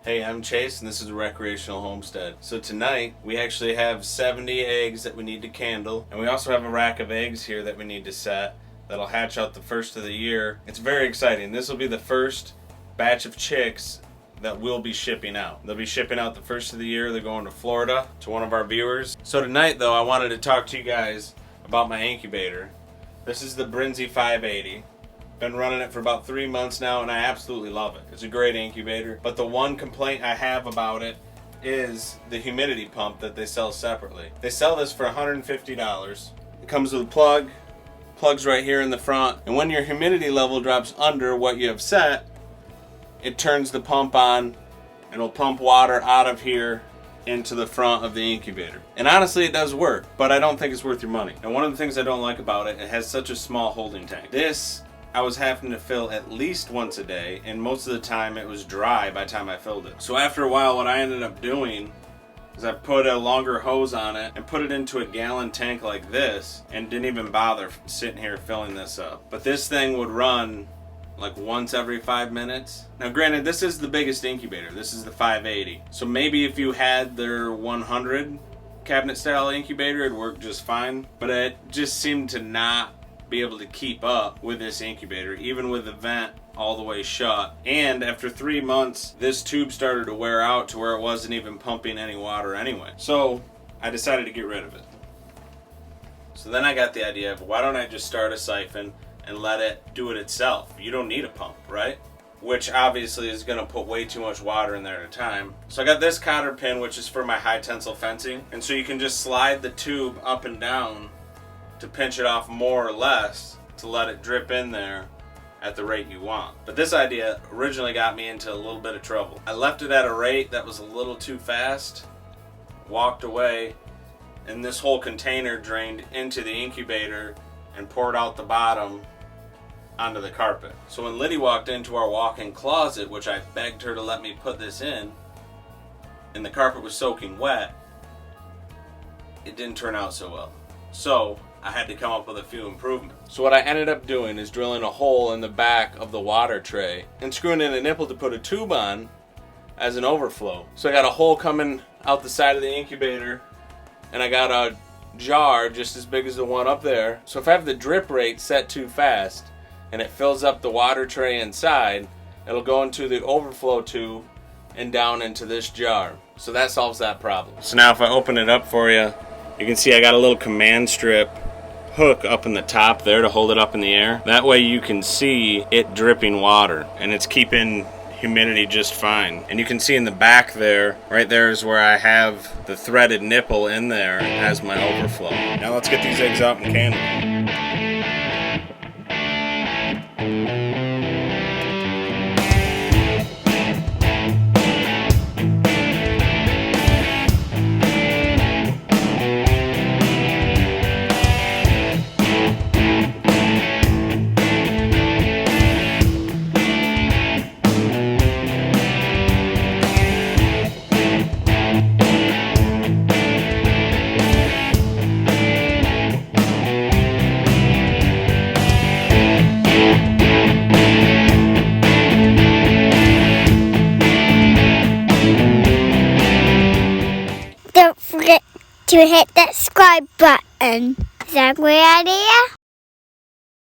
Hey, I'm Chase and this is a recreational homestead. So tonight we actually have 70 eggs that we need to candle, and we also have a rack of eggs here that we need to set that'll hatch out the first of the year. It's very exciting. This will be the first batch of chicks that we'll be shipping out. They'll be shipping out the first of the year. They're going to Florida to one of our viewers. So tonight though, I wanted to talk to you guys about my incubator. This is the Brinsea 580. Been running it for about 3 months now and I absolutely love it. It's a great incubator, but the one complaint I have about it is the humidity pump that they sell separately. They sell this for $150. It comes with a plug, plugs right here in the front, and when your humidity level drops under what you have set, it turns the pump on and it'll pump water out of here into the front of the incubator. And honestly, it does work, but I don't think it's worth your money. And one of the things I don't like about it, it has such a small holding tank. This I was having to fill at least once a day, and most of the time it was dry by the time I filled it. So after a while, what I ended up doing is I put a longer hose on it and put it into a gallon tank like this, and didn't even bother sitting here filling this up. But this thing would run like once every 5 minutes. Now granted, this is the biggest incubator. This is the 580. So maybe if you had their 100 cabinet style incubator, it'd work just fine. But it just seemed to not be able to keep up with this incubator, even with the vent all the way shut. And after 3 months, this tube started to wear out to where it wasn't even pumping any water anyway. So I decided to get rid of it. So then I got the idea of, why don't I just start a siphon and let it do it itself? You don't need a pump, right? Which obviously is going to put way too much water in there at a time. So I got this cotter pin, which is for my high tensile fencing, and so you can just slide the tube up and down to pinch it off more or less to let it drip in there at the rate you want. But this idea originally got me into a little bit of trouble. I left it at a rate that was a little too fast, walked away, and this whole container drained into the incubator and poured out the bottom onto the carpet. So when Liddy walked into our walk-in closet, which I begged her to let me put this in, and the carpet was soaking wet, it didn't turn out so well. So I had to come up with a few improvements. So what I ended up doing is drilling a hole in the back of the water tray and screwing in a nipple to put a tube on as an overflow. So I got a hole coming out the side of the incubator, and I got a jar just as big as the one up there. So if I have the drip rate set too fast and it fills up the water tray inside, it'll go into the overflow tube and down into this jar. So that solves that problem. So now if I open it up for you, you can see I got a little command strip hook up in the top there to hold it up in the air. That way you can see it dripping water, and it's keeping humidity just fine. And you can see in the back there, right there is where I have the threaded nipple in there as my overflow. Now let's get these eggs out and candle. Don't forget to hit that subscribe button. Is that a great idea?